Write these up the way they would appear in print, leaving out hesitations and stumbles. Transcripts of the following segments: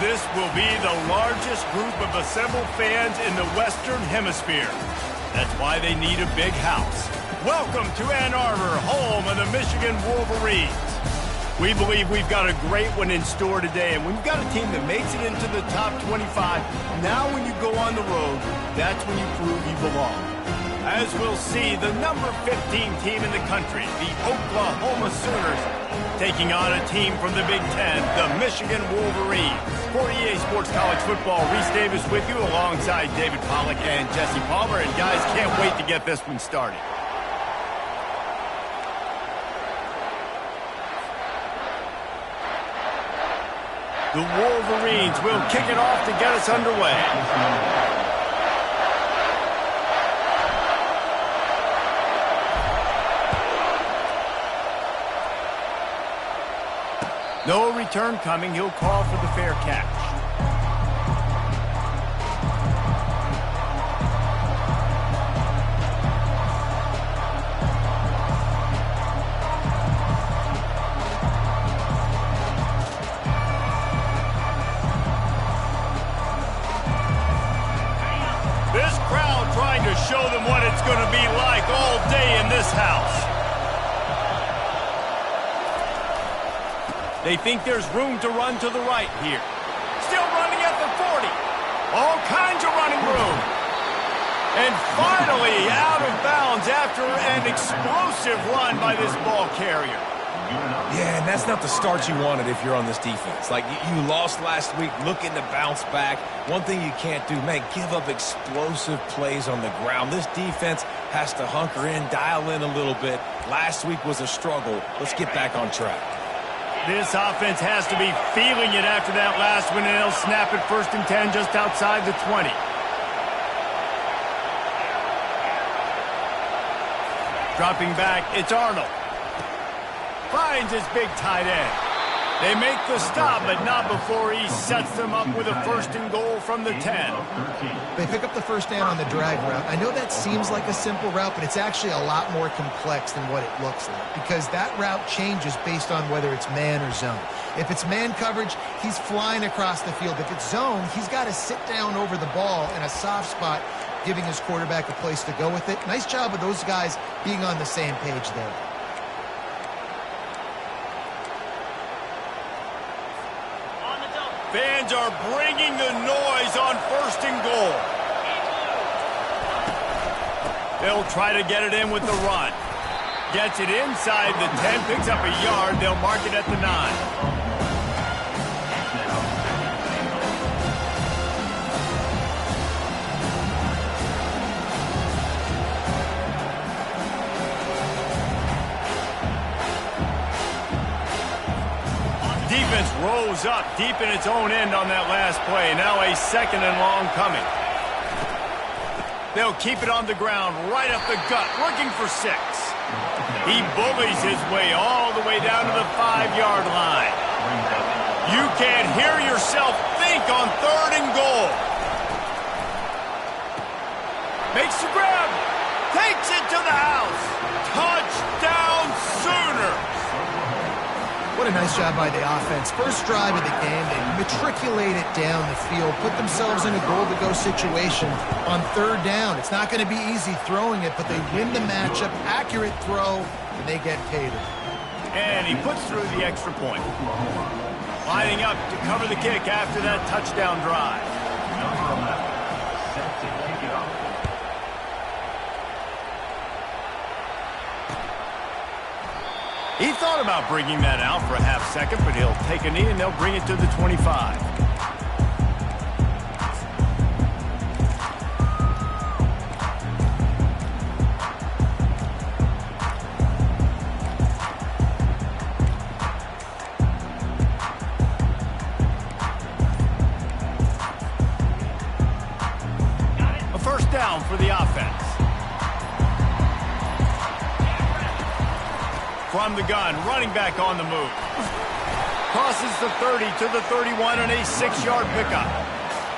This will be the largest group of assembled fans in the Western Hemisphere. That's why they need a big house. Welcome to Ann Arbor, home of the Michigan Wolverines. We believe we've got a great one in store today, and when you've got a team that makes it into the top 25, now when you go on the road, that's when you prove you belong. As we'll see, the number 15 team in the country, the Oklahoma Sooners, taking on a team from the Big Ten, the Michigan Wolverines. For EA Sports College Football, Reese Davis with you alongside David Pollack and Jesse Palmer. And guys, can't wait to get this one started. The Wolverines will kick it off to get us underway. No return coming. He'll call for the fair catch. This crowd trying to show them what it's going to be like all day in this house. They think there's room to run to the right here. Still running at the 40. All kinds of running room. And finally out of bounds after an explosive run by this ball carrier. Yeah, and that's not the start you wanted if you're on this defense. Like, you lost last week, looking to bounce back. One thing you can't do, man, give up explosive plays on the ground. This defense has to hunker in, dial in a little bit. Last week was a struggle. Let's get back on track. This offense has to be feeling it after that last one, and they'll snap it 1st and 10 just outside the 20. Dropping back, it's Arnold. Finds his big tight end. They make the stop, but not before he sets them up with a 1st and goal from the 10. They pick up the first down on the drag route. I know that seems like a simple route, but it's actually a lot more complex than what it looks like, because that route changes based on whether it's man or zone. If it's man coverage, he's flying across the field. If it's zone, he's got to sit down over the ball in a soft spot, giving his quarterback a place to go with it. Nice job of those guys being on the same page there. Fans are bringing the noise on 1st and goal. They'll try to get it in with the run. Gets it inside the 10, picks up a yard. They'll mark it at the 9. Defense rose up deep in its own end on that last play. Now a 2nd and long coming. They'll keep it on the ground, right up the gut, looking for 6. He bullies his way all the way down to the 5-yard line. You can't hear yourself think on 3rd and goal. Makes the grab. Takes it to the house. Touchdown Sooners. What a nice job by the offense. First drive of the game, they matriculate it down the field, put themselves in a goal-to-go situation on 3rd down. It's not going to be easy throwing it, but they win the matchup. Accurate throw, and they get paid. And he puts through the extra point. Lining up to cover the kick after that touchdown drive. Number 11, set to kick it off. He thought about bringing that out for a half-second, but he'll take a knee and they'll bring it to the 25. A 1st down for the offense. From the gun, running back on the move. Crosses the 30 to the 31 and a 6-yard pickup.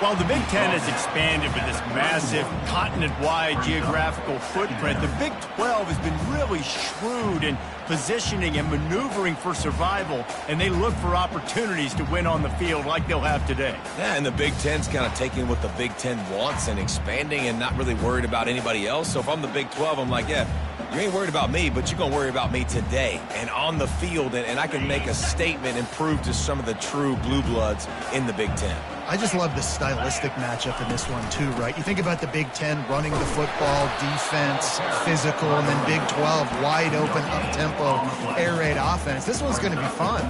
While the Big Ten has expanded with this massive continent-wide geographical footprint, the Big 12 has been really shrewd in positioning and maneuvering for survival, and they look for opportunities to win on the field like they'll have today. Yeah, and the Big Ten's kind of taking what the Big Ten wants and expanding and not really worried about anybody else. So if I'm the Big 12, I'm like, yeah, you ain't worried about me, but you're going to worry about me today and on the field, and I can make a statement and prove to some of the true blue bloods in the Big Ten. I just love the stylistic matchup in this one, too, right? You think about the Big Ten running the football, defense, physical, and then Big 12, wide open, up-tempo, air raid offense. This one's going to be fun.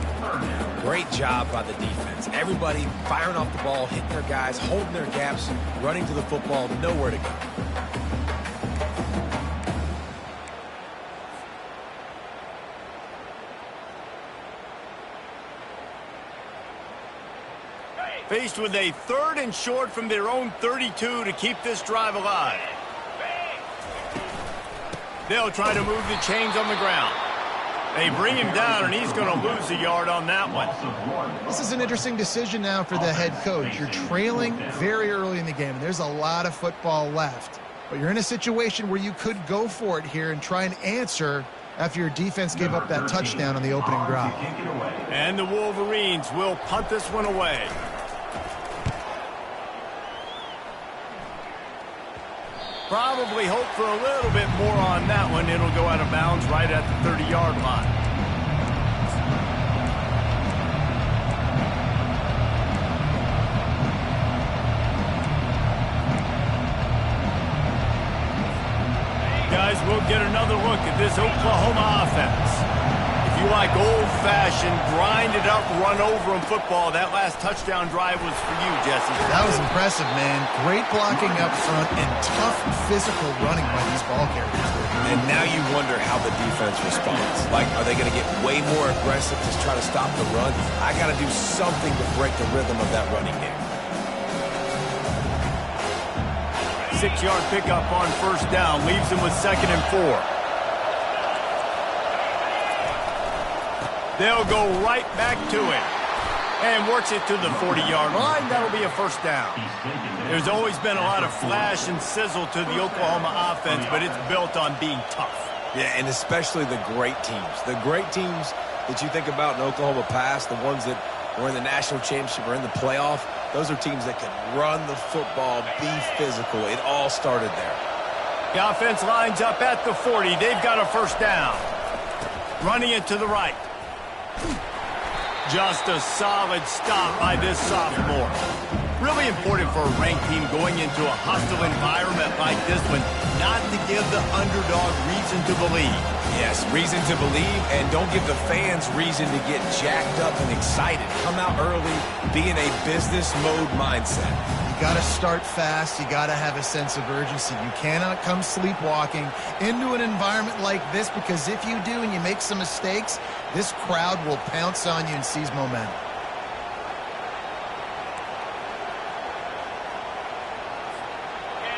Great job by the defense. Everybody firing off the ball, hitting their guys, holding their gaps, running to the football, nowhere to go. Faced with a 3rd and short from their own 32 to keep this drive alive. They'll try to move the chains on the ground. They bring him down, and he's going to lose a yard on that one. This is an interesting decision now for the head coach. You're trailing very early in the game, and there's a lot of football left. But you're in a situation where you could go for it here and try and answer after your defense gave up that touchdown on the opening drive. And the Wolverines will punt this one away. Probably hope for a little bit more on that one. It'll go out of bounds right at the 30-yard line. Guys, we'll get another look at this Oklahoma offense. If you like old-fashioned, grind-it-up, run-over-'em football, that last touchdown drive was for you, Jesse. That was impressive, man. Great blocking up front and tough physical running by these ball carriers. And now you wonder how the defense responds. Like, are they going to get way more aggressive to try to stop the run? I got to do something to break the rhythm of that running game. 6-yard pickup on 1st down. Leaves them with 2nd and 4. They'll go right back to it. And works it to the 40-yard line. That'll be a 1st down. There's always been a lot of flash and sizzle to the Oklahoma offense, but it's built on being tough. Yeah, and especially the great teams. The great teams that you think about in Oklahoma past, the ones that were in the national championship or in the playoff, those are teams that can run the football, be physical. It all started there. The offense lines up at the 40. They've got a 1st down. Running it to the right. Just a solid stop by this sophomore. Really important for a ranked team going into a hostile environment like this one, not to give the underdog reason to believe. Yes, reason to believe, and don't give the fans reason to get jacked up and excited. Come out early, be in a business mode mindset. You got to start fast. You got to have a sense of urgency. You cannot come sleepwalking into an environment like this, because if you do and you make some mistakes, this crowd will pounce on you and seize momentum.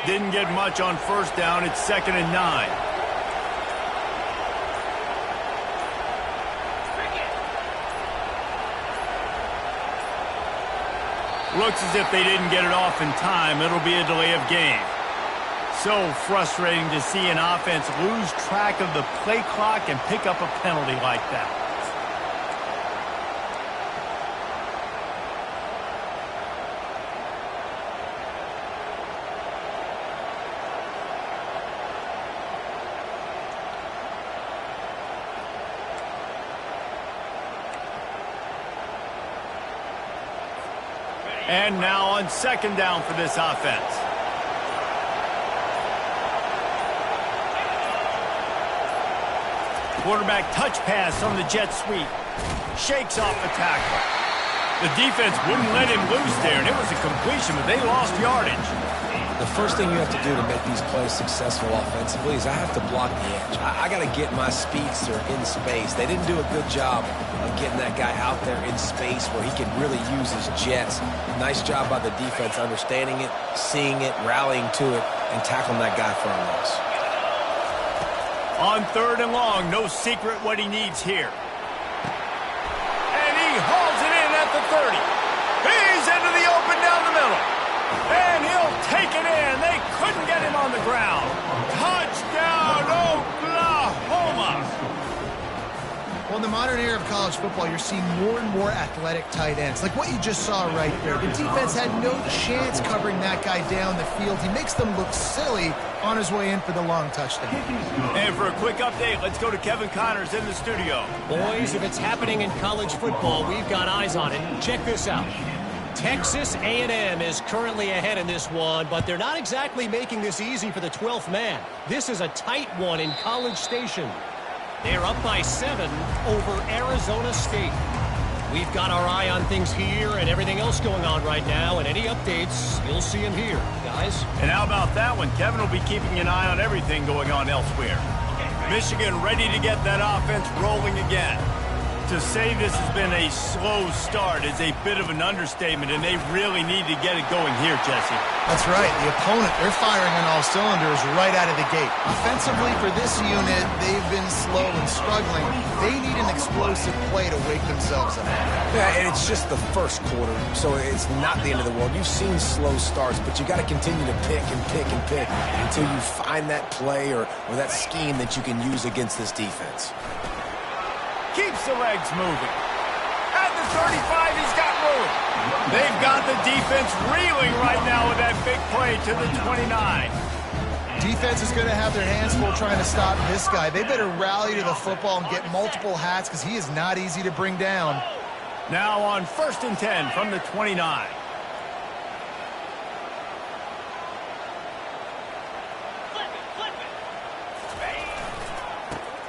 Didn't get much on 1st down. It's 2nd and 9. Looks as if they didn't get it off in time. It'll be a delay of game. So frustrating to see an offense lose track of the play clock and pick up a penalty like that. And now on 2nd down for this offense. Quarterback touch pass on the jet sweep. Shakes off the tackle. The defense wouldn't let him loose there, and it was a completion, but they lost yardage. The first thing you have to do to make these plays successful offensively is I have to block the edge. I got to get my speedster in space. They didn't do a good job of getting that guy out there in space where he could really use his jets. Nice job by the defense understanding it, seeing it, rallying to it, and tackling that guy for a loss. On 3rd and long, no secret what he needs here. And he hauls it in at the 30. He's into the open down the middle. take it in. They couldn't get him on the ground. Touchdown, Oklahoma. Well, in the modern era of college football, you're seeing more and more athletic tight ends. Like what you just saw right there. The defense had no chance covering that guy down the field. He makes them look silly on his way in for the long touchdown. And for a quick update, let's go to Kevin Connors in the studio. Boys, if it's happening in college football, we've got eyes on it. Check this out. Texas A&M is currently ahead in this one, but they're not exactly making this easy for the 12th man. This is a tight one in College Station. They're up by 7 over Arizona State. We've got our eye on things here and everything else going on right now, and any updates, you'll see them here, guys. And how about that one? Kevin will be keeping an eye on everything going on elsewhere. Michigan ready to get that offense rolling again. To say this has been a slow start is a bit of an understatement, and they really need to get it going here, Jesse. That's right. The opponent, they're firing on all cylinders right out of the gate. Offensively, for this unit, they've been slow and struggling. They need an explosive play to wake themselves up. Yeah, and it's just the first quarter, so it's not the end of the world. You've seen slow starts, but you got to continue to pick and pick and pick until you find that play or that scheme that you can use against this defense. Keeps the legs moving. At the 35, he's got room. They've got the defense reeling right now with that big play to the 29. Defense is going to have their hands full trying to stop this guy. They better rally to the football and get multiple hats because he is not easy to bring down. Now on 1st and 10 from the 29.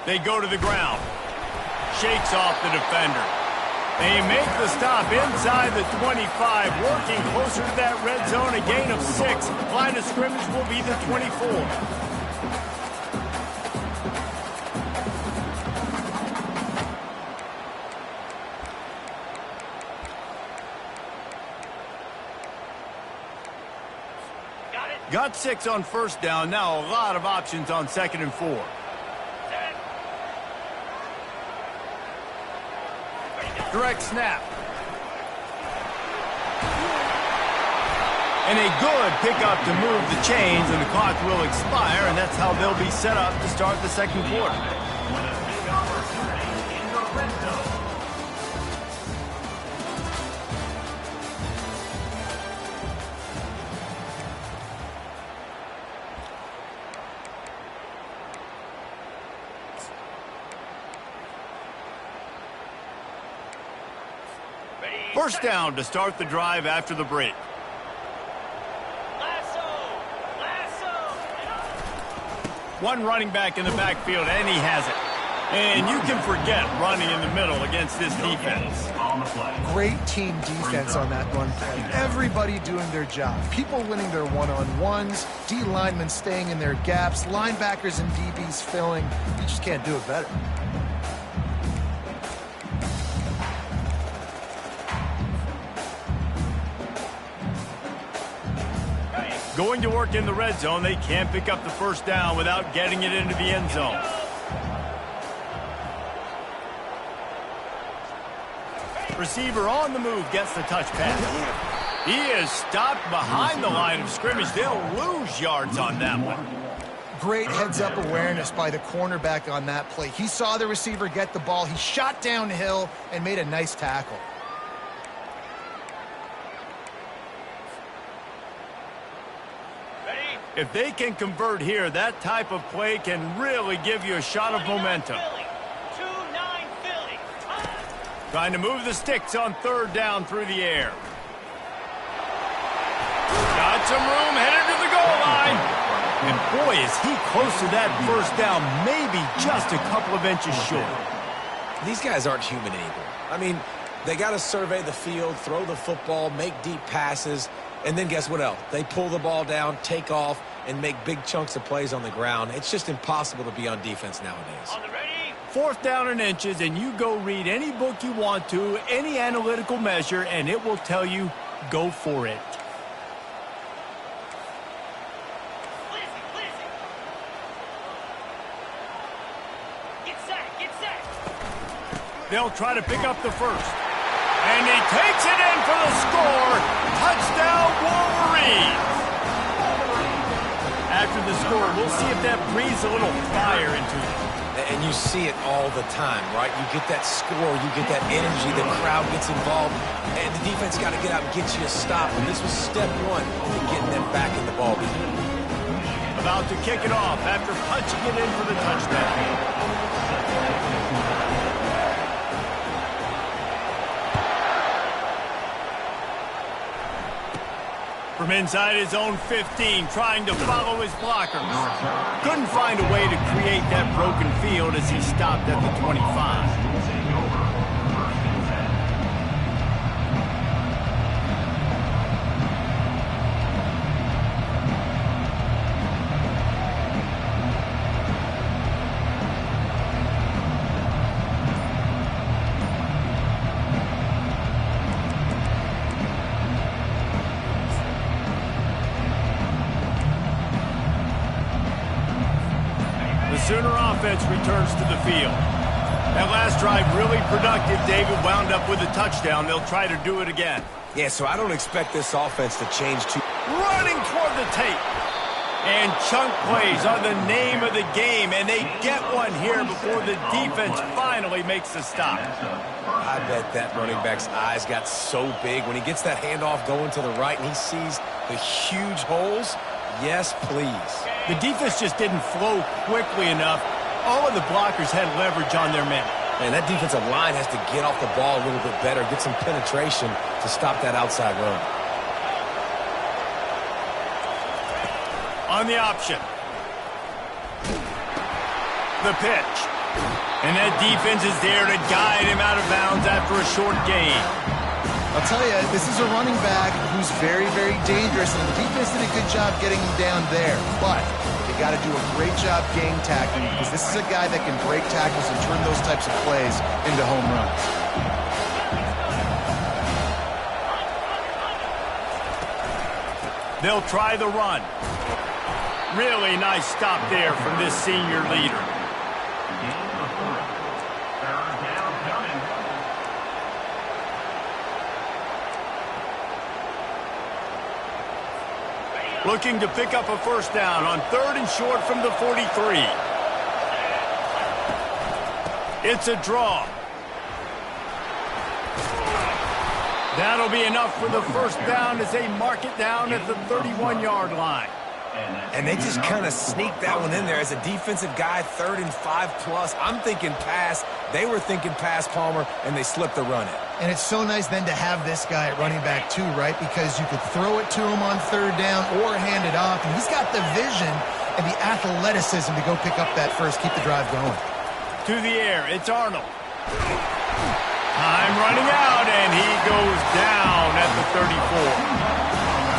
They go to the ground. Shakes off the defender. They make the stop inside the 25, working closer to that red zone, a gain of 6. Line of scrimmage will be the 24. Got 6 on 1st down. Now a lot of options on 2nd and 4. Direct snap. And a good pickup to move the chains, and the clock will expire, and that's how they'll be set up to start the 2nd quarter. First down to start the drive after the break. One running back in the backfield, and he has it. And you can forget running in the middle against this defense. Great team defense on that one. Everybody doing their job. People winning their one-on-ones, D linemen staying in their gaps, linebackers and DBs filling. You just can't do it better. Going to work in the red zone, they can't pick up the first down without getting it into the end zone. Receiver on the move gets the touch pass. He is stopped behind the line of scrimmage. They'll lose yards on that one. Great heads-up awareness by the cornerback on that play. He saw the receiver get the ball. He shot downhill and made a nice tackle. If they can convert here, that type of play can really give you a shot of momentum. Trying to move the sticks on 3rd down through the air. Got some room, headed to the goal line. And boy, is he close to that first down, maybe just a couple of inches short. These guys aren't human anymore. I mean, they got to survey the field, throw the football, make deep passes, and then guess what else? They pull the ball down, take off, and make big chunks of plays on the ground. It's just impossible to be on defense nowadays. 4th down and inches, and you go read any book you want to, any analytical measure, and it will tell you, go for it. They'll try to pick up the first. And he takes it in for the score. Touchdown, Wolverines. after the score. We'll see if that breathes a little fire into them. And you see it all the time, right? You get that score, you get that energy, the crowd gets involved, and the defense got to get out and get you a stop. And this was step one to getting them back in the ball game. About to kick it off after punching it in for the touchdown. From inside his own 15, trying to follow his blockers. Couldn't find a way to create that broken field as he stopped at the 25. Sooner offense returns to the field. That last drive really productive. David wound up with a touchdown. They'll try to do it again. Yeah, so I don't expect this offense to change too. Running toward the tape. And chunk plays are the name of the game, and they get one here before the defense finally makes the stop. I bet that running back's eyes got so big when he gets that handoff going to the right and he sees the huge holes. Yes, please. The defense just didn't flow quickly enough. All of the blockers had leverage on their men. And that defensive line has to get off the ball a little bit better, get some penetration to stop that outside run. On the option. The pitch. And that defense is there to guide him out of bounds after a short gain. I'll tell you, this is a running back who's very, very dangerous, and the defense did a good job getting him down there. But they got to do a great job game tackling because this is a guy that can break tackles and turn those types of plays into home runs. They'll try the run. Really nice stop there from this senior leader. Looking to pick up a first down on 3rd and short from the 43. It's a draw. That'll be enough for the first down as they mark it down at the 31-yard line. And they just kind of sneaked that one in there as a defensive guy, 3rd and 5+. I'm thinking pass. They were thinking pass, Palmer, and they slipped the run in. And it's so nice then to have this guy at running back too, right? Because you could throw it to him on 3rd down or hand it off. And he's got the vision and the athleticism to go pick up that first, keep the drive going. To the air, it's Arnold. Time running out, and he goes down at the 34.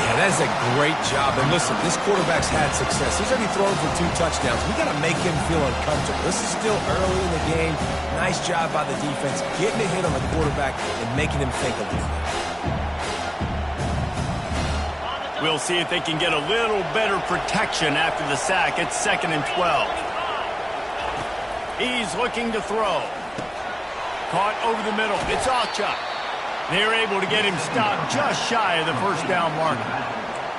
Yeah, that's a great job. And listen, this quarterback's had success. He's already thrown for 2 touchdowns. We got to make him feel uncomfortable. This is still early in the game. Nice job by the defense, getting a hit on the quarterback and making him think a little bit. We'll see if they can get a little better protection after the sack. It's 2nd and 12. He's looking to throw. Caught over the middle. It's Ocha. They're able to get him stopped just shy of the first down marker.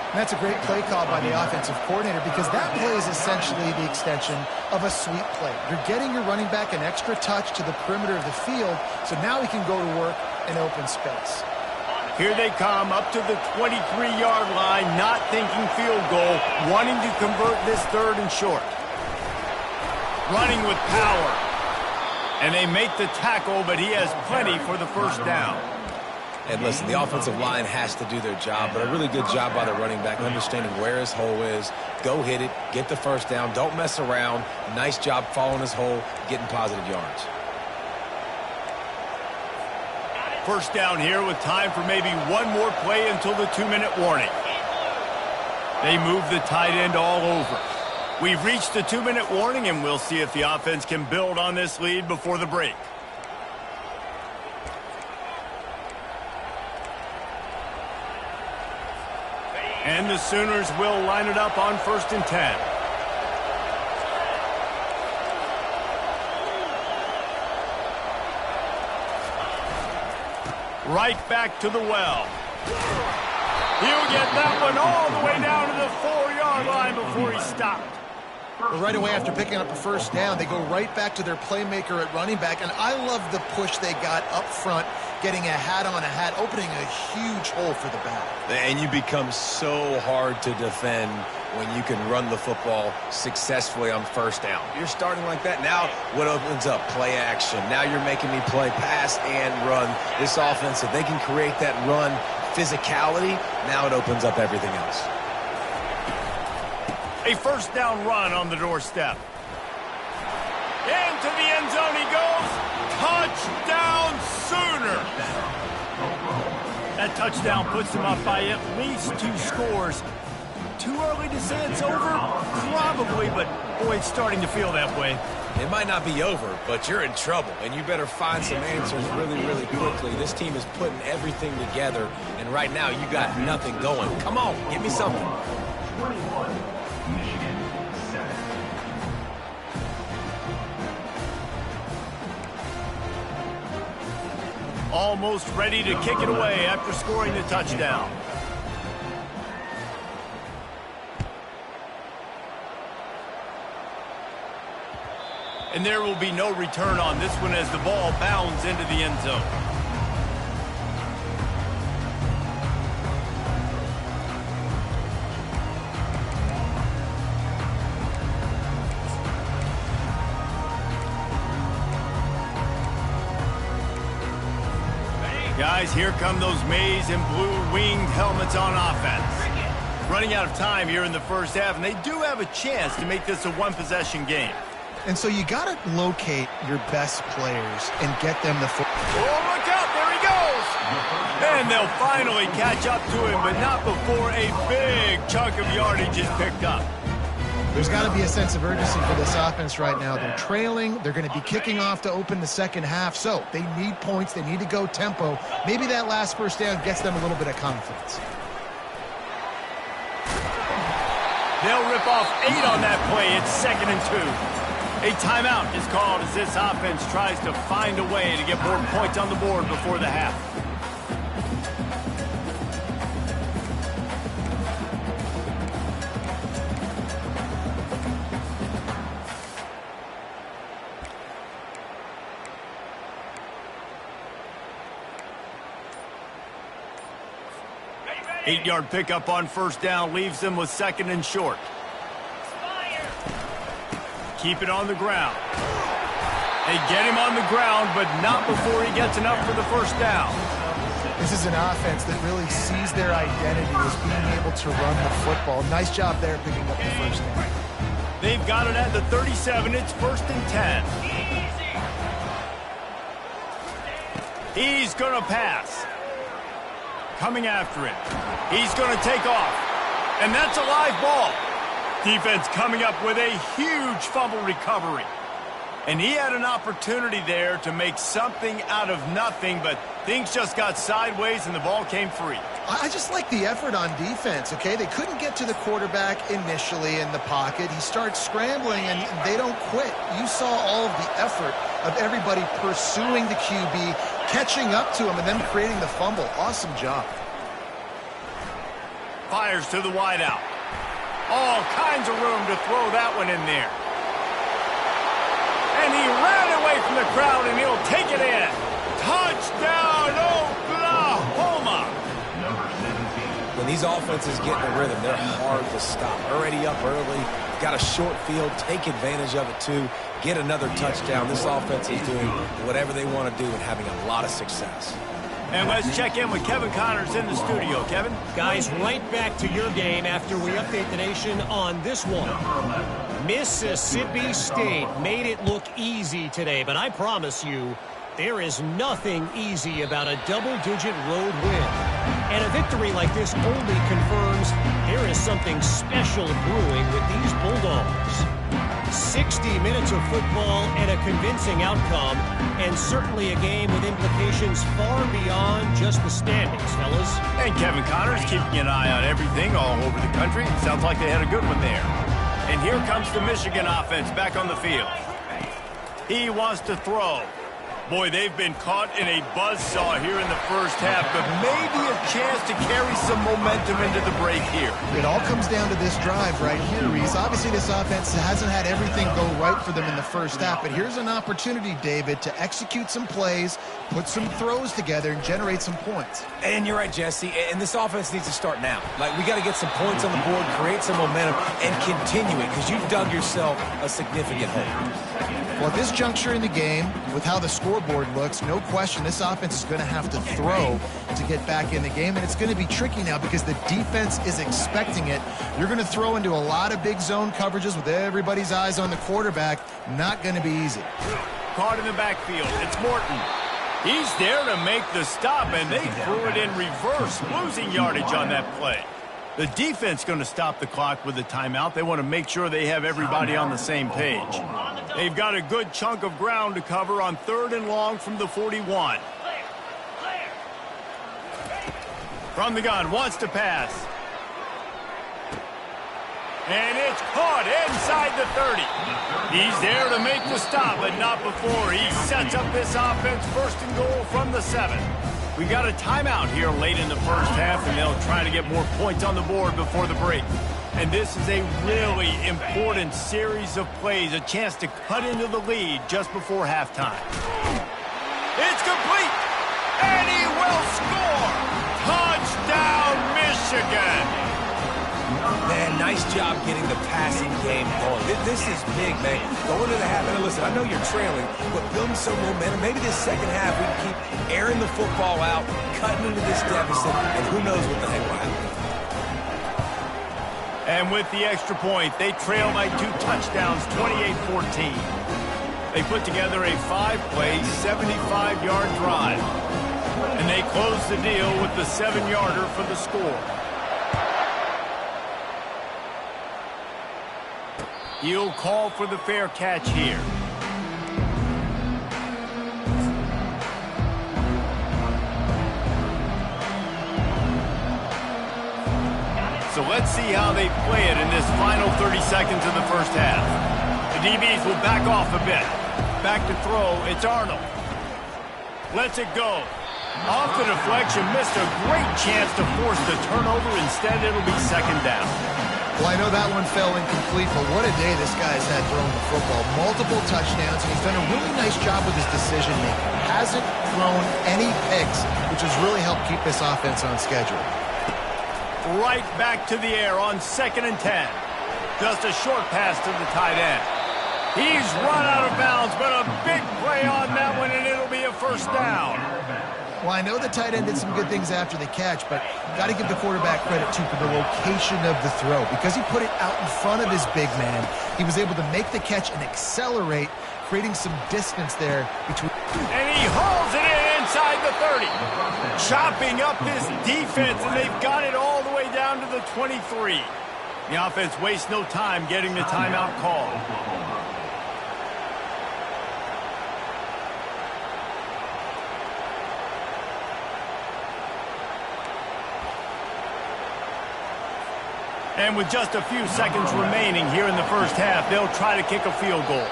And that's a great play call by the offensive coordinator because that play is essentially the extension of a sweep play. You're getting your running back an extra touch to the perimeter of the field, so now he can go to work in open space. Here they come up to the 23-yard line, not thinking field goal, wanting to convert this 3rd and short. Running with power. And they make the tackle, but he has plenty for the first down. And listen, the offensive line has to do their job, but a really good job by the running back, understanding where his hole is. Go hit it, get the first down, don't mess around. Nice job following his hole, getting positive yards. First down here with time for maybe one more play until the 2-minute warning. They move the tight end all over. We've reached the 2-minute warning, and we'll see if the offense can build on this lead before the break. And the Sooners will line it up on 1st and 10. Right back to the well. He'll get that one all the way down to the 4-yard line before he stopped. Right away after picking up a first down, they go right back to their playmaker at running back, and I love the push they got up front, getting a hat on a hat, opening a huge hole for the back. And you become so hard to defend when you can run the football successfully on first down. You're starting like that. Now what opens up? Play action. Now you're making me play pass and run. This offense, if they can create that run physicality, now it opens up everything else. A first down run on the doorstep. Into the end zone he goes. Touchdown Sooner. That touchdown puts them up by at least 2 scores. Too early to say it's over? Probably, but boy, it's starting to feel that way. It might not be over, but you're in trouble, and you better find some answers really, really quickly. This team is putting everything together, and right now you got nothing going. Come on, give me something. Almost ready to kick it away after scoring the touchdown. And there will be no return on this one as the ball bounds into the end zone. Guys, here come those maize and blue-winged helmets on offense. Running out of time here in the first half, and they do have a chance to make this a one-possession game. And so you got to locate your best players and get them the football. Oh, look out, there he goes! And they'll finally catch up to him, but not before a big chunk of yardage is picked up. There's got to be a sense of urgency for this offense right now. They're trailing. They're going to be kicking off to open the second half. So they need points. They need to go tempo. Maybe that last first down gets them a little bit of confidence. They'll rip off 8 on that play. It's 2nd and 2. A timeout is called as this offense tries to find a way to get more points on the board before the half. Eight-yard pickup on first down leaves them with 2nd and short. Keep it on the ground. They get him on the ground, but not before he gets enough for the first down. This is an offense that really sees their identity as being able to run the football. Nice job there picking up the first down. They've got it at the 37. It's 1st and 10. He's going to pass. Coming after it. He's going to take off. And that's a live ball. Defense coming up with a huge fumble recovery. And he had an opportunity there to make something out of nothing, but things just got sideways and the ball came free. I just like the effort on defense, okay? They couldn't get to the quarterback initially in the pocket. He starts scrambling, and they don't quit. You saw all of the effort of everybody pursuing the QB, catching up to him, and then creating the fumble. Awesome job. Fires to the wideout. All kinds of room to throw that one in there. And he ran away from the crowd, and he'll take it in. Touchdown, Oklahoma! When these offenses get in a rhythm, they're hard to stop. Already up early, got a short field, take advantage of it too, get another touchdown. This offense is doing whatever they want to do and having a lot of success. And let's check in with Kevin Connors in the studio. Kevin? Guys, right back to your game after we update the nation on this one. Mississippi State made it look easy today, but I promise you, there is nothing easy about a double-digit road win. And a victory like this only confirms there is something special brewing with these Bulldogs. 60 minutes of football and a convincing outcome, and certainly a game with implications far beyond just the standings, fellas. And Kevin Connors keeping an eye on everything all over the country. Sounds like they had a good one there. And here comes the Michigan offense back on the field. He wants to throw. Boy, they've been caught in a buzzsaw here in the first half, but maybe a chance to carry some momentum into the break here. It all comes down to this drive right here, Reese. Obviously, this offense hasn't had everything go right for them in the first half, but here's an opportunity, David, to execute some plays, put some throws together, and generate some points. And you're right, Jesse, and this offense needs to start now. Like, we got to get some points on the board, create some momentum, and continue it, because you've dug yourself a significant hole. Well, at this juncture in the game, with how the scoreboard looks, no question this offense is going to have to throw to get back in the game, and it's going to be tricky now because the defense is expecting it. You're going to throw into a lot of big zone coverages with everybody's eyes on the quarterback. Not going to be easy. Caught in the backfield. It's Morton. He's there to make the stop, and they threw it in reverse, losing yardage on that play. The defense going to stop the clock with the timeout. They want to make sure they have everybody on the same page. They've got a good chunk of ground to cover on 3rd and long from the 41. From the gun, wants to pass. And it's caught inside the 30. He's there to make the stop, but not before he sets up this offense 1st and goal from the 7. We got a timeout here late in the first half, and they'll try to get more points on the board before the break. And this is a really important series of plays, a chance to cut into the lead just before halftime. It's complete, and he will score! Touchdown, Michigan! Man, nice job getting the passing game going. This is big, man. Going to the half, and listen, I know you're trailing, but building some momentum. Maybe this second half we can keep airing the football out, cutting into this deficit, and who knows what the heck will happen. And with the extra point, they trail by 2 touchdowns, 28-14. They put together a 5-play, 75-yard drive. And they close the deal with the 7-yarder for the score. He'll call for the fair catch here. So let's see how they play it in this final 30 seconds of the first half. The DBs will back off a bit. Back to throw, it's Arnold. Lets it go. Off the deflection, missed a great chance to force the turnover. Instead, it'll be 2nd down. Well, I know that one fell incomplete, but what a day this guy's had throwing the football. Multiple touchdowns, and he's done a really nice job with his decision-making. Hasn't thrown any picks, which has really helped keep this offense on schedule. Right back to the air on 2nd and 10. Just a short pass to the tight end. He's run out of bounds, but a big play on that one, and it'll be a 1st down. Well, I know the tight end did some good things after the catch, but got to give the quarterback credit, too, for the location of the throw. Because he put it out in front of his big man, he was able to make the catch and accelerate, creating some distance there between. And he hauls it in inside the 30. Chopping up this defense, and they've got it all the way down to the 23. The offense wastes no time getting the timeout called. And with just a few seconds remaining here in the first half, they'll try to kick a field goal.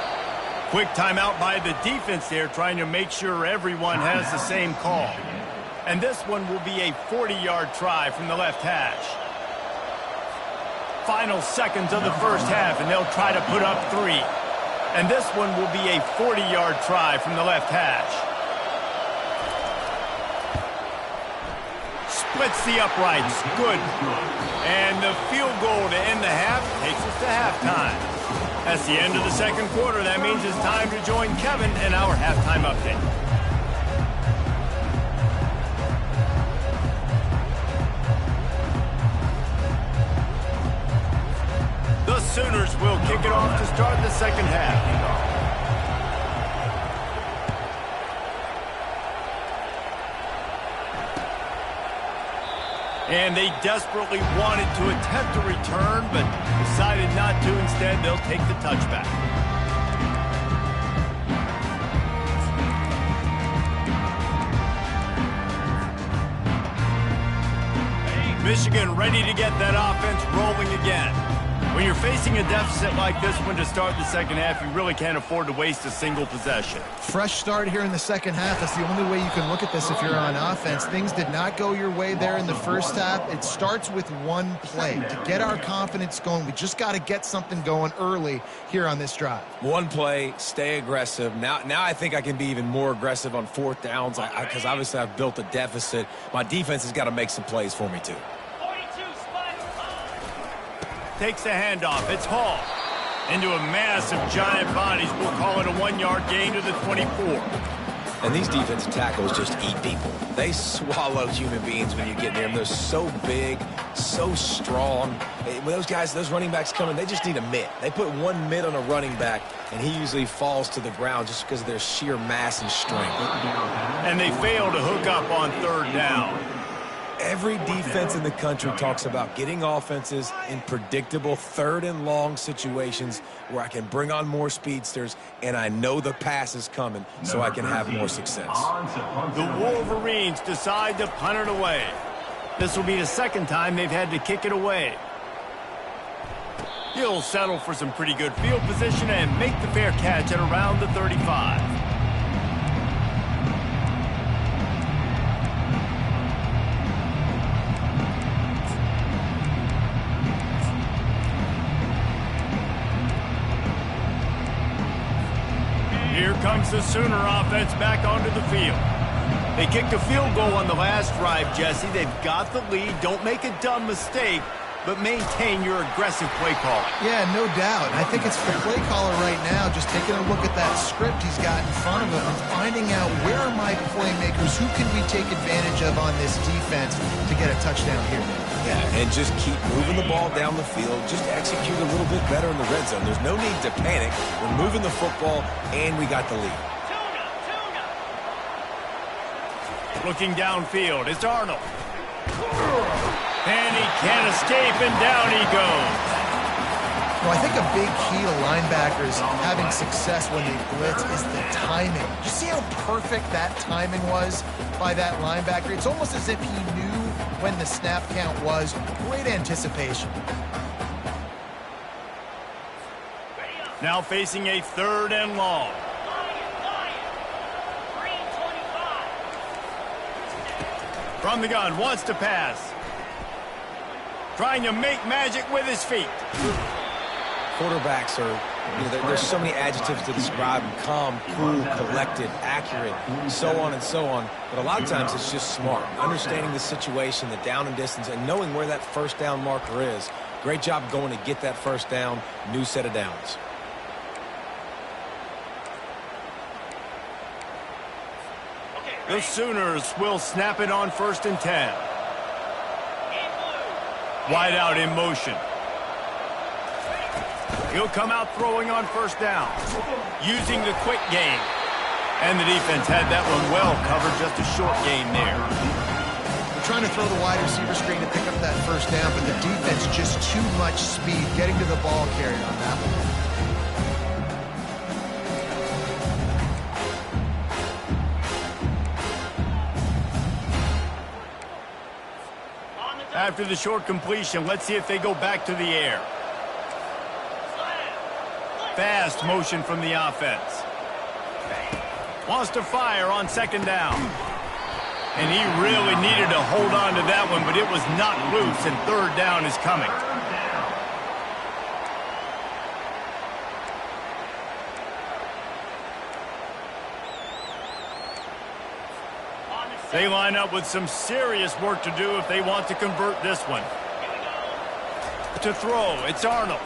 Quick timeout by the defense there, trying to make sure everyone has the same call. And this one will be a 40-yard try from the left hash. Final seconds of the first half, and they'll try to put up 3. And this one will be a 40-yard try from the left hash. Splits the uprights. Good. And the field goal to end the half takes us to halftime. That's the end of the 2nd quarter. That means it's time to join Kevin in our halftime update. The Sooners will kick it off to start the 2nd half. And they desperately wanted to attempt a return, but decided not to. Instead, they'll take the touchback. Michigan ready to get that offense rolling again. When you're facing a deficit like this one to start the second half, you really can't afford to waste a single possession. Fresh start here in the second half. That's the only way you can look at this if you're on offense. Things did not go your way there in the first half. It starts with one play. To get our confidence going, we just got to get something going early here on this drive. One play, stay aggressive. Now I think I can be even more aggressive on fourth downs because obviously I've built a deficit. My defense has got to make some plays for me too. Takes the handoff. It's Hall. Into a mass of giant bodies. We'll call it a 1-yard gain to the 24. And these defensive tackles just eat people. They swallow human beings when you get near them. They're so big, so strong. When those guys, those running backs come in, they just need a mitt. They put one mitt on a running back, and he usually falls to the ground just because of their sheer mass and strength. And they fail to hook up on third down. Every defense in the country talks about getting offenses in predictable third and long situations where I can bring on more speedsters and I know the pass is coming so I can have more success. The Wolverines decide to punt it away. This will be the second time they've had to kick it away. He'll settle for some pretty good field position and make the fair catch at around the 35. Here comes the Sooner offense back onto the field. They kicked a field goal on the last drive, Jesse. They've got the lead. Don't make a dumb mistake, but maintain your aggressive play call. Yeah, no doubt. I think it's the play caller right now just taking a look at that script he's got in front of him and finding out where are my playmakers, who can we take advantage of on this defense to get a touchdown here. Yeah, and just keep moving the ball down the field. Just execute a little bit better in the red zone. There's no need to panic. We're moving the football, and we got the lead. Looking downfield, it's Arnold. And he can't escape, and down he goes. Well, I think a big key to linebackers having success when they blitz is the timing. Did you see how perfect that timing was by that linebacker? It's almost as if he knew when the snap count was. Great anticipation. Now facing a third and long. From the gun, wants to pass. Trying to make magic with his feet. Quarterbacks are, there's so many adjectives to describe them: calm, cool, collected, accurate, so on and so on. But a lot of times it's just smart. Understanding the situation, the down and distance, and knowing where that first down marker is. Great job going to get that first down, new set of downs. The Sooners will snap it on 1st and 10. Wide out in motion. He'll come out throwing on 1st down, using the quick game. And the defense had that one well covered, just a short gain there. We're trying to throw the wide receiver screen to pick up that 1st down, but the defense just too much speed getting to the ball carrier on that one. After the short completion, let's see if they go back to the air. Fast motion from the offense. Wants to fire on 2nd down. And he really needed to hold on to that one, but it was not loose, and 3rd down is coming. They line up with some serious work to do if they want to convert this one. To throw, it's Arnold.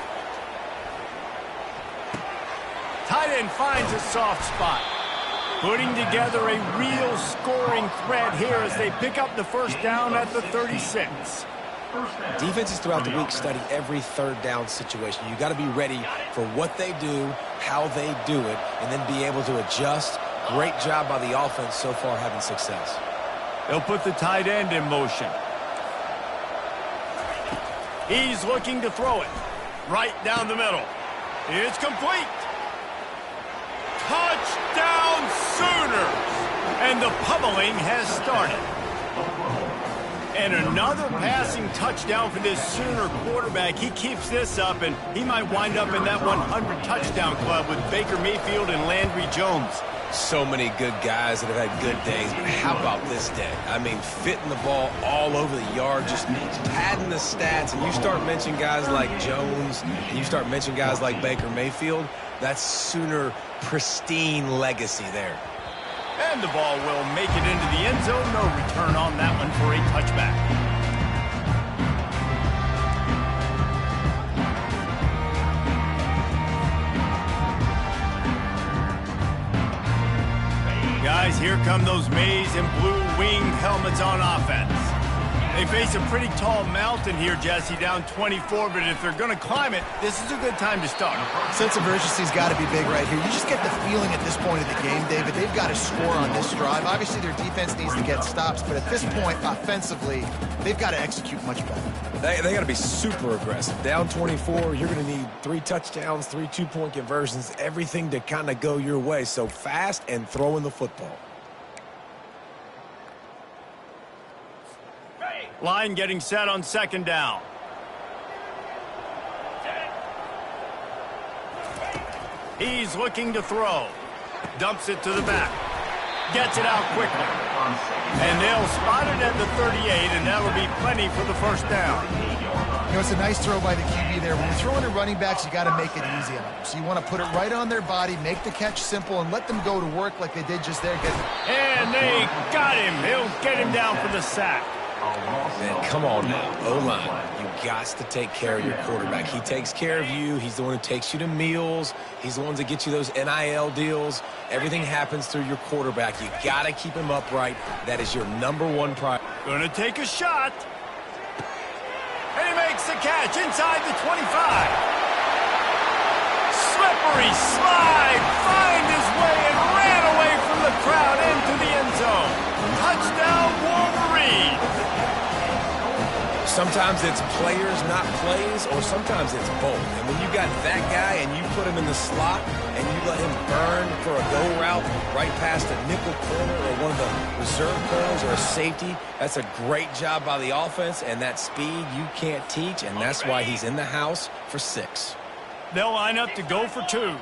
Tight end finds a soft spot. Putting together a real scoring threat here as they pick up the 1st down at the 36. Defenses throughout the week study every 3rd down situation. You got to be ready for what they do, how they do it, and then be able to adjust. Great job by the offense so far having success. They'll put the tight end in motion. He's looking to throw it right down the middle. It's complete. Touchdown Sooners! And the pummeling has started. And another passing touchdown for this Sooner quarterback. He keeps this up, and he might wind up in that 100 touchdown club with Baker Mayfield and Landry Jones. So many good guys that have had good days, but how about this day? I mean, fitting the ball all over the yard, just padding the stats, and you start mentioning guys like Jones, and you start mentioning guys like Baker Mayfield, that's Sooner pristine legacy there. And the ball will make it into the end zone. No return on that one for a touchback. Guys, here come those maize and blue winged helmets on offense. They face a pretty tall mountain here, Jesse, down 24, but if they're going to climb it, this is a good time to start. Sense of urgency's got to be big right here. You just get the feeling at this point of the game, David, they've got to score on this drive. Obviously, their defense needs to get stops, but at this point, offensively, they've got to execute much better. They got to be super aggressive. Down 24, you're going to need 3 touchdowns, 3 two-point conversions, everything to kind of go your way. So fast and throwing the football. Line getting set on second down. He's looking to throw. Dumps it to the back. Gets it out quickly. And they'll spot it at the 38, and that'll be plenty for the first down. You know, it's a nice throw by the QB there. When you're throwing to running backs, you got to make it easy on them. So you want to put it right on their body, make the catch simple, and let them go to work like they did just there. And they got him. He'll get him down for the sack. Man, come on now, O-line. You got to take care of your quarterback. He takes care of you. He's the one who takes you to meals. He's the one that gets you those NIL deals. Everything happens through your quarterback. You got to keep him upright. That is your #1 priority. Gonna take a shot. And he makes the catch inside the 25. Slippery slide. Find his way and ran away from the crowd into the end zone. Touchdown, Wolverine. Sometimes it's players, not plays, or sometimes it's both. And when you got that guy and you put him in the slot and you let him burn for a go route right past a nickel corner or one of the reserve corners or a safety, that's a great job by the offense, and that speed you can't teach, and that's why he's in the house for 6. They'll line up to go for 2.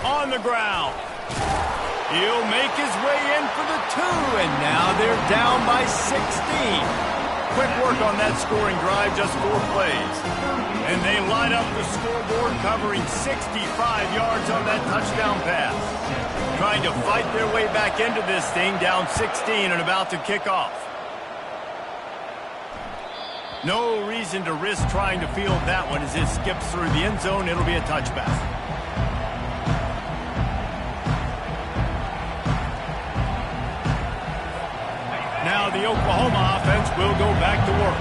On the ground. He'll make his way in for the 2, and now they're down by 16. Quick work on that scoring drive, just 4 plays. And they line up the scoreboard, covering 65 yards on that touchdown pass. Trying to fight their way back into this thing, down 16 and about to kick off. No reason to risk trying to field that one as it skips through the end zone. It'll be a touchback. Now the Oklahoma offense will go back to work.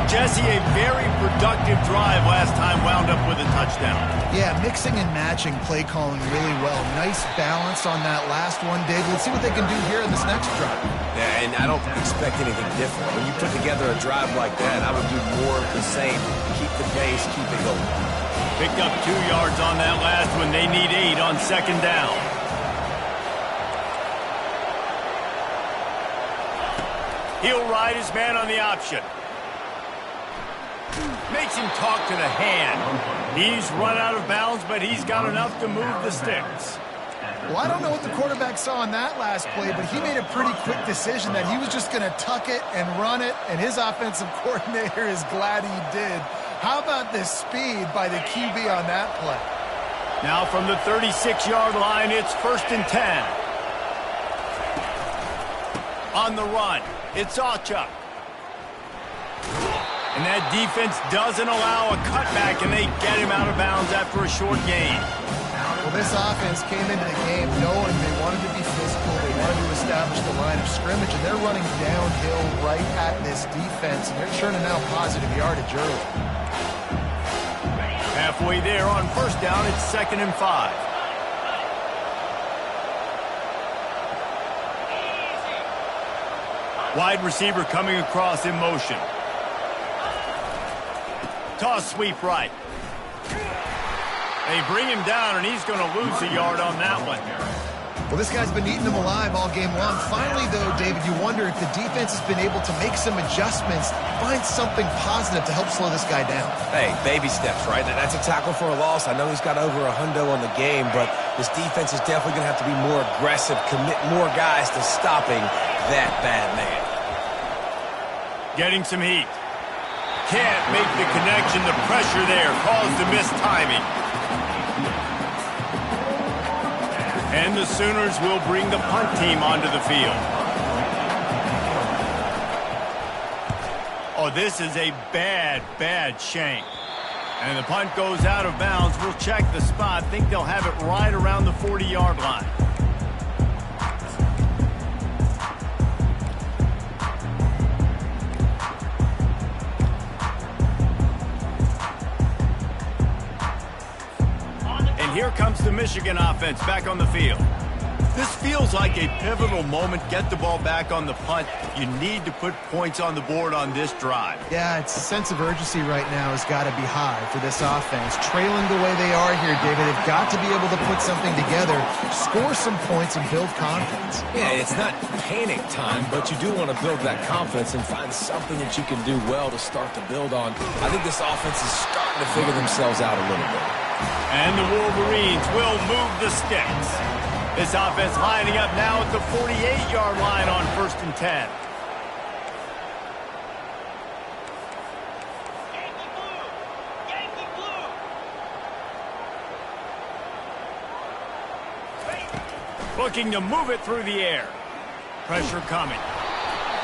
Jesse, a very productive drive last time wound up with a touchdown. Yeah, mixing and matching play calling really well. Nice balance on that last one, Dave. Let's see what they can do here in this next drive. Yeah, and I don't expect anything different. When you put together a drive like that, I would do more of the same. Keep the pace, keep it going. Picked up 2 yards on that last one. They need 8 on second down. He'll ride his man on the option. Makes him talk to the hand. He's run out of bounds, but he's got enough to move the sticks. Well, I don't know what the quarterback saw on that last play, but he made a pretty quick decision that he was just going to tuck it and run it, and his offensive coordinator is glad he did. How about the speed by the QB on that play? Now from the 36-yard line, it's 1st and 10. On the run, it's Achuk. And that defense doesn't allow a cutback, and they get him out of bounds after a short gain. Well, this offense came into the game knowing they wanted to be physical, they wanted to establish the line of scrimmage, and they're running downhill right at this defense, and they're churning out positive yardage early. Halfway there on 1st down, it's 2nd and 5. Wide receiver coming across in motion. Toss sweep right. They bring him down, and he's going to lose a yard on that one. Well, this guy's been eating them alive all game long. Finally, though, David, you wonder if the defense has been able to make some adjustments, find something positive to help slow this guy down. Hey, baby steps, right? That's a tackle for a loss. I know he's got over $100 on the game, but this defense is definitely going to have to be more aggressive, commit more guys to stopping that bad man. Getting some heat. Can't make the connection. The pressure there caused the missed timing. And the Sooners will bring the punt team onto the field. Oh, this is a bad, bad shank. And the punt goes out of bounds. We'll check the spot. Think they'll have it right around the 40-yard line. Here comes the Michigan offense back on the field. This feels like a pivotal moment. Get the ball back on the punt. You need to put points on the board on this drive. Yeah, it's a sense of urgency right now has got to be high for this offense. Trailing the way they are here, David, they've got to be able to put something together, score some points, and build confidence. Yeah, it's not panic time, but you do want to build that confidence and find something that you can do well to start to build on. I think this offense is starting to figure themselves out a little bit. And the Wolverines will move the sticks. This offense lining up now at the 48-yard line on 1st and 10. Looking to move it through the air. Pressure coming.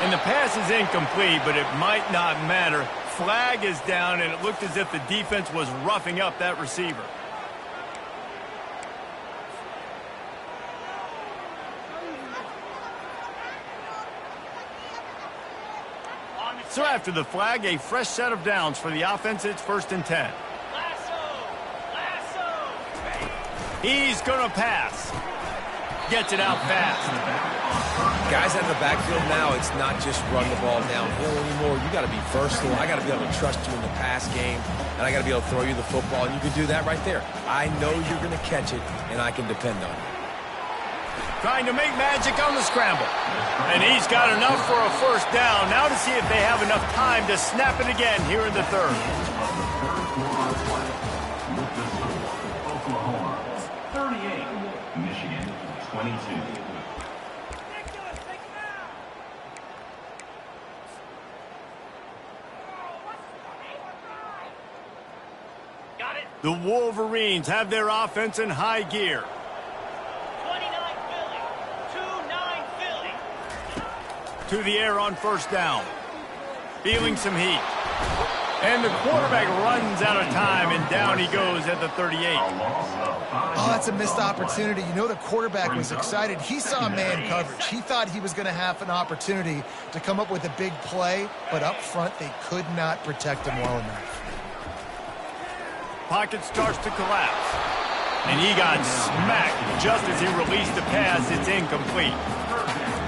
And the pass is incomplete, but it might not matter. Flag is down, and it looked as if the defense was roughing up that receiver. So after the flag, a fresh set of downs for the offense. It's 1st and 10. He's going to pass. Gets it out fast. Guys out of the backfield now, it's not just run the ball downhill anymore. You got to be versatile. I got to be able to trust you in the pass game, and I got to be able to throw you the football, and you can do that right there. I know you're going to catch it, and I can depend on it. Trying to make magic on the scramble. And he's got enough for a 1st down. Now to see if they have enough time to snap it again here in the 3rd. Oklahoma, 38. Michigan, 22. The Wolverines have their offense in high gear. To the air on 1st down. Feeling some heat. And the quarterback runs out of time, and down he goes at the 38. Oh, that's a missed opportunity. You know the quarterback was excited. He saw man coverage. He thought he was going to have an opportunity to come up with a big play, but up front they could not protect him well enough. Pocket starts to collapse. And he got smacked just as he released the pass. It's incomplete.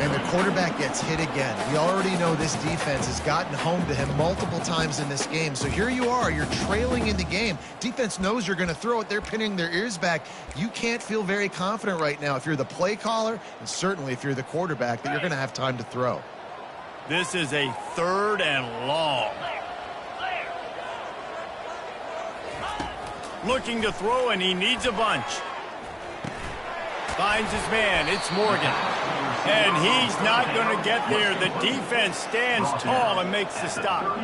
And the quarterback gets hit again. We already know this defense has gotten home to him multiple times in this game. So here you are. You're trailing in the game. Defense knows you're going to throw it. They're pinning their ears back. You can't feel very confident right now if you're the play caller, and certainly if you're the quarterback, that you're going to have time to throw. This is a 3rd and long. Looking to throw, and he needs a bunch. Finds his man. It's Morgan. And he's not going to get there. The defense stands tall and makes the stop.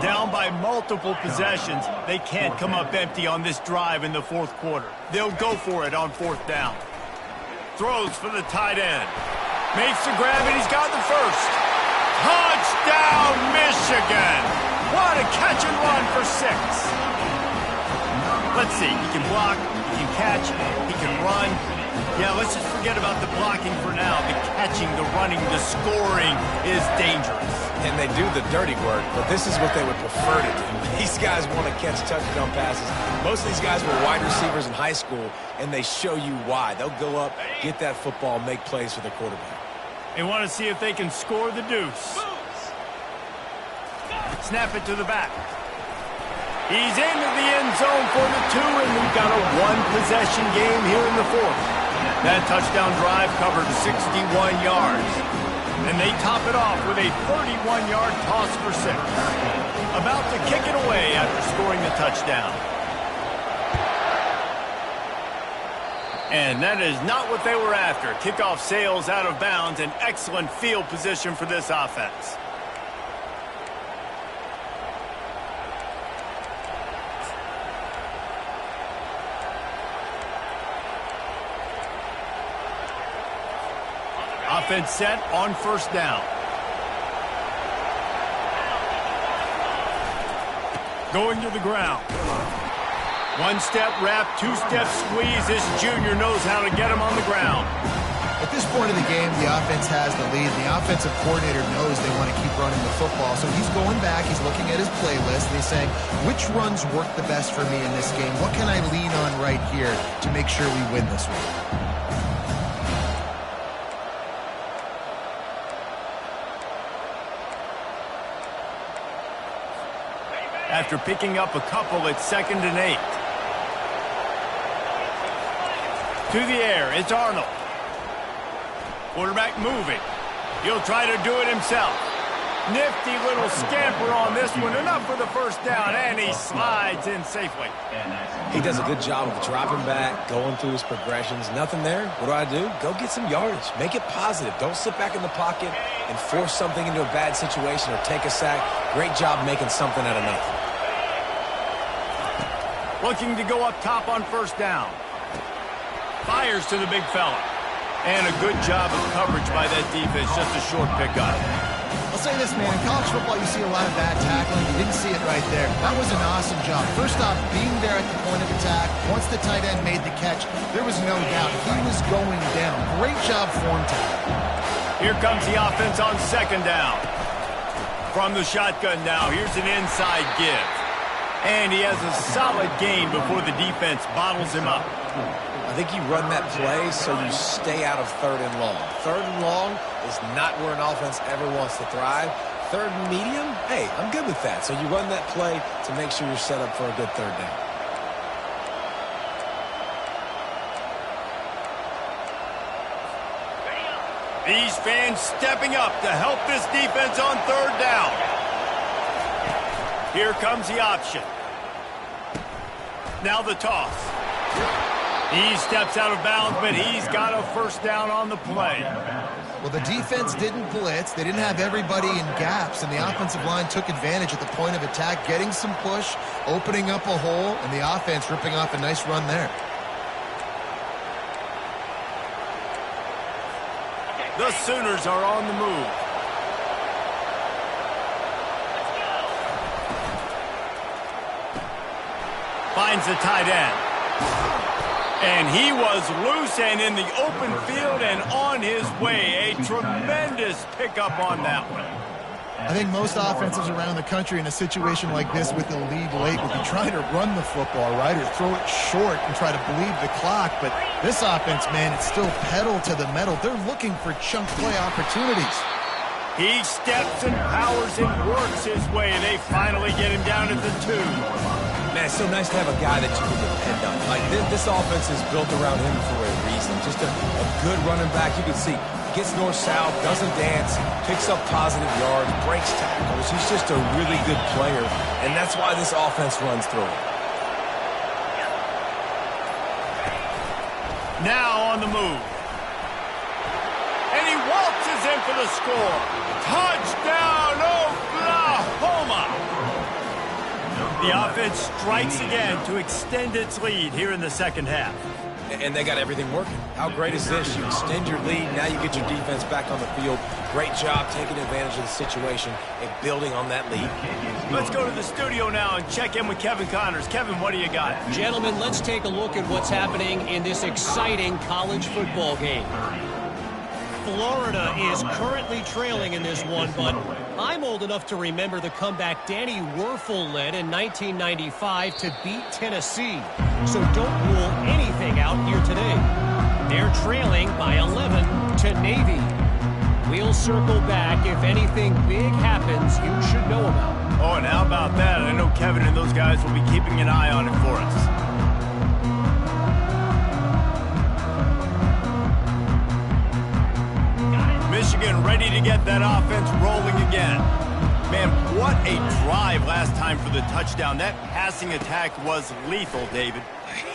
Down by multiple possessions. They can't come up empty on this drive in the 4th quarter. They'll go for it on 4th down. Throws for the tight end. Makes the grab, and he's got the 1st. Touchdown, Michigan! What a catch and run for 6. Let's see. He can block, he can catch, he can run. Yeah, let's just forget about the blocking for now. The catching, the running, the scoring is dangerous. And they do the dirty work, but this is what they would prefer to do. These guys want to catch touchdown passes. Most of these guys were wide receivers in high school, and they show you why. They'll go up, get that football, make plays for the quarterback. They want to see if they can score the deuce. Snap it to the back. He's into the end zone for the 2, and we've got a 1-possession game here in the 4th. That touchdown drive covered 61 yards. And they top it off with a 31-yard toss for 6. About to kick it away after scoring the touchdown. And that is not what they were after. Kickoff sails out of bounds, and excellent field position for this offense. Offense set on first down. Going to the ground. One-step wrap, two-step squeeze. This junior knows how to get him on the ground. At this point of the game, the offense has the lead. The offensive coordinator knows they want to keep running the football. So he's going back, he's looking at his playlist, and he's saying, which runs work the best for me in this game? What can I lean on right here to make sure we win this one? After picking up a couple, it's 2nd and 8. To the air, it's Arnold. Quarterback moving. He'll try to do it himself. Nifty little scamper on this one. Enough for the first down, and he slides in safely. He does a good job of dropping back, going through his progressions. Nothing there. What do? Go get some yardage. Make it positive. Don't sit back in the pocket and force something into a bad situation or take a sack. Great job making something out of nothing. Looking to go up top on first down. Fires to the big fella. And a good job of coverage by that defense. Just a short pickup. I'll say this, man. In college football, you see a lot of bad tackling. You didn't see it right there. That was an awesome job. First off, being there at the point of attack. Once the tight end made the catch, there was no doubt he was going down. Great job form tackling. Here comes the offense on second down. From the shotgun now, here's an inside give. And he has a solid gain before the defense bottles him up. I think you run that play so you stay out of 3rd and long. 3rd and long is not where an offense ever wants to thrive. 3rd and medium, hey, I'm good with that. So you run that play to make sure you're set up for a good 3rd down. These fans stepping up to help this defense on 3rd down. Here comes the option. Now the toss. He steps out of bounds, but he's got a first down on the play. Well, the defense didn't blitz. They didn't have everybody in gaps, and the offensive line took advantage at the point of attack, getting some push, opening up a hole, and the offense ripping off a nice run there. The Sooners are on the move. Finds the tight end. And he was loose and in the open field and on his way. A tremendous pickup on that one. I think most offenses around the country in a situation like this with the lead late would be trying to run the football, right, or throw it short and try to bleed the clock. But this offense, man, it's still pedal to the metal. They're looking for chunk play opportunities. He steps and powers and works his way. They finally get him down at the 2. Man, it's so nice to have a guy that you can depend on. Like, this offense is built around him for a reason. Just a good running back. You can see gets north-south, doesn't dance, picks up positive yards, breaks tackles. He's just a really good player, and that's why this offense runs through him. Now on the move. And he waltzes in for the score. Touchdown, Oklahoma! The offense strikes again to extend its lead here in the second half. And they got everything working. How great is this? You extend your lead, now you get your defense back on the field. Great job taking advantage of the situation and building on that lead. Let's go to the studio now and check in with Kevin Connors. Kevin, what do you got? Gentlemen, let's take a look at what's happening in this exciting college football game. Florida is currently trailing in this one, but I'm old enough to remember the comeback Danny Werfel led in 1995 to beat Tennessee. So don't rule anything out here today. They're trailing by 11 to Navy. We'll circle back if anything big happens you should know about. Oh, and how about that? I know Kevin and those guys will be keeping an eye on it for us. get that offense rolling again. Man, what a drive last time for the touchdown. That passing attack was lethal, David.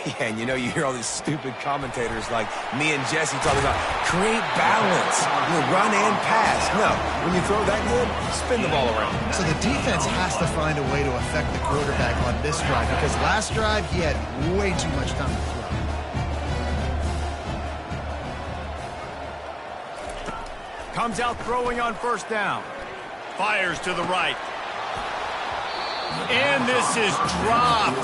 Yeah, and you hear all these stupid commentators like me and Jesse talking about create balance, run and pass. No, when you throw that good, spin the ball around. So the defense has to find a way to affect the quarterback on this drive because last drive he had way too much time to throw. Comes out throwing on first down. Fires to the right. And this is dropped.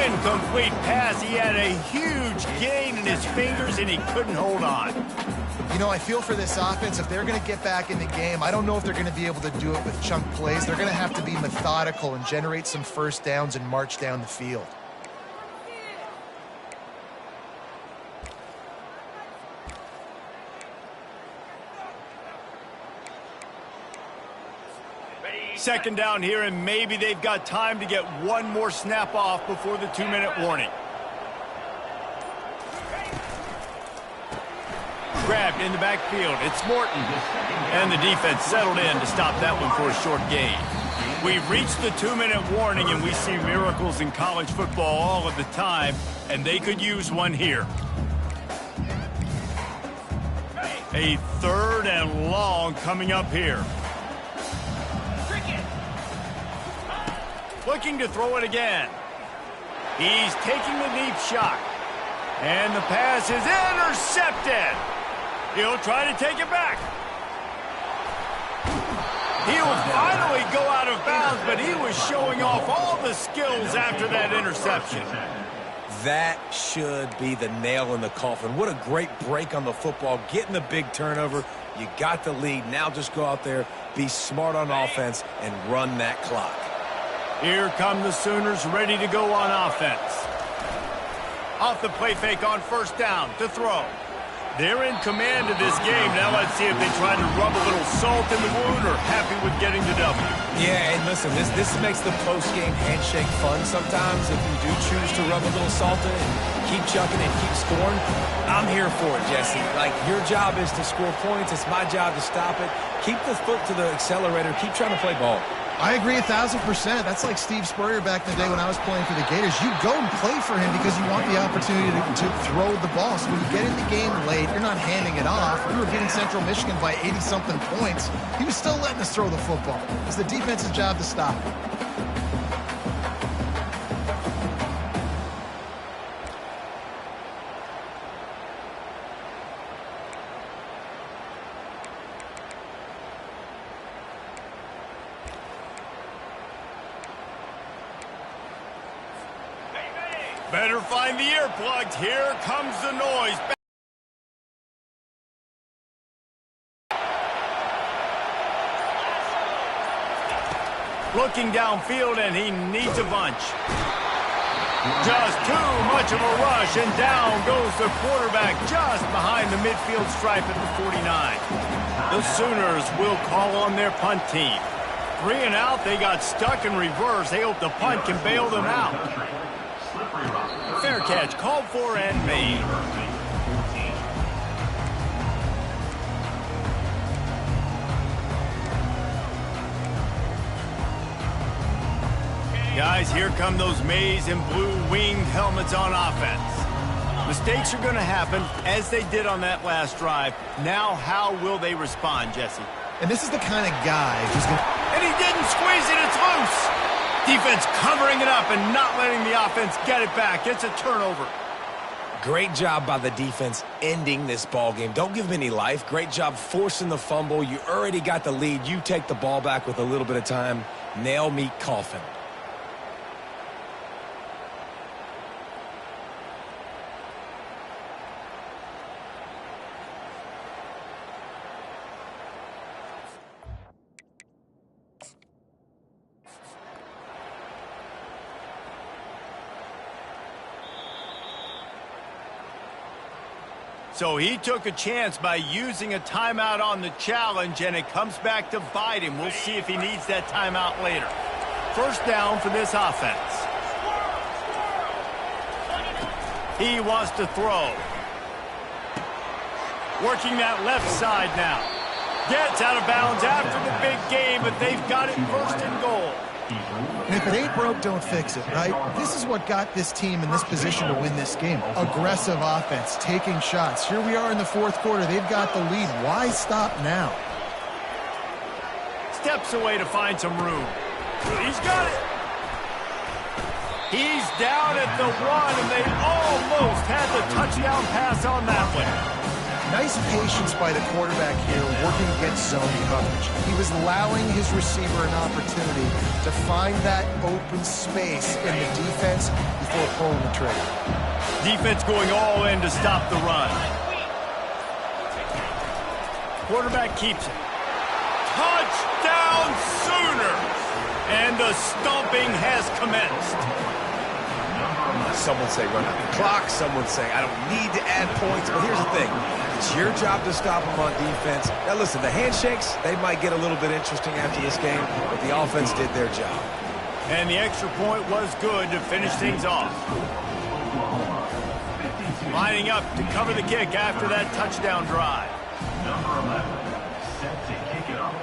Incomplete pass. He had a huge gain in his fingers, and he couldn't hold on. I feel for this offense, if they're going to get back in the game, I don't know if they're going to be able to do it with chunk plays. They're going to have to be methodical and generate some first downs and march down the field. Second down here, and maybe they've got time to get one more snap off before the 2-minute warning. Grabbed in the backfield. It's Morton. And the defense settled in to stop that one for a short gain. We've reached the 2-minute warning, and we see miracles in college football all of the time, and they could use one here. A 3rd and long coming up here. Looking to throw it again. He's taking the deep shot. And the pass is intercepted. He'll try to take it back. He'll finally go out of bounds, but he was showing off all the skills after that interception. That should be the nail in the coffin. What a great break on the football. Getting the big turnover. You got the lead. Now just go out there, be smart on offense, and run that clock. Here come the Sooners ready to go on offense. Off the play fake on first down to throw. They're in command of this game. Now let's see if they try to rub a little salt in the wound or happy with getting the W. Yeah, and listen, this makes the post-game handshake fun sometimes if you do choose to rub a little salt in and keep chucking and keep scoring. I'm here for it, Jesse. Like, your job is to score points. It's my job to stop it. Keep the foot to the accelerator. Keep trying to play ball. I agree 1,000%. That's like Steve Spurrier back in the day when I was playing for the Gators. You go and play for him because you want the opportunity to throw the ball. So when you get in the game late, you're not handing it off. We were beating Central Michigan by 80-something points. He was still letting us throw the football. It's the defense's job to stop it. Better find the earplugs. Here comes the noise. Looking downfield, and he needs a bunch. Just too much of a rush, and down goes the quarterback just behind the midfield stripe at the 49. The Sooners will call on their punt team. 3 and out, they got stuck in reverse. They hope the punt can bail them out. Fair catch, called for and made. Guys, here come those maize and blue winged helmets on offense. Mistakes are going to happen, as they did on that last drive. Now, how will they respond, Jesse? And this is the kind of guy who's going to... And he didn't squeeze it, it's loose! Defense covering it up and not letting the offense get it back. It's a turnover. Great job by the defense ending this ball game. Don't give them any life. Great job forcing the fumble. You already got the lead. You take the ball back with a little bit of time. Nail meat coffin. So he took a chance by using a timeout on the challenge, and it comes back to bite him. We'll see if he needs that timeout later. First down for this offense. He wants to throw. Working that left side now. Gets out of bounds after the big game, but they've got it first and goal. And if it ain't broke, don't fix it, right? This is what got this team in this position to win this game. Aggressive offense, taking shots. Here we are in the fourth quarter. They've got the lead. Why stop now? Steps away to find some room. He's got it. He's down at the 1, and they almost had the touchdown pass on that one. Nice patience by the quarterback here, working against zone coverage. He was allowing his receiver an opportunity to find that open space in the defense before pulling the trigger. Defense going all in to stop the run. Quarterback keeps it. Touchdown Sooners! And the stomping has commenced. Some would say run out the clock. Some would say I don't need to add points. But here's the thing. It's your job to stop them on defense. Now, listen, the handshakes, they might get a little bit interesting after this game, but the offense did their job. And the extra point was good to finish things off. Lining up to cover the kick after that touchdown drive. Number 11, set to kick it off.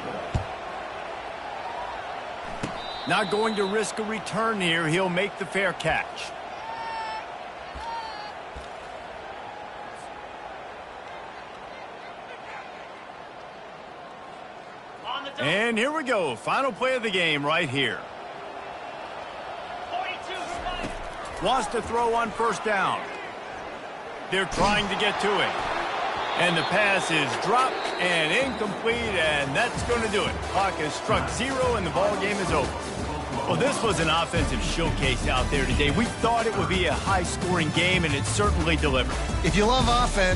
Not going to risk a return here. He'll make the fair catch. And here we go. Final play of the game right here. Wants to throw on first down. They're trying to get to it. And the pass is dropped and incomplete, and that's going to do it. Clock has struck 0, and the ball game is over. Well, this was an offensive showcase out there today. We thought it would be a high-scoring game, and it certainly delivered. If you love offense,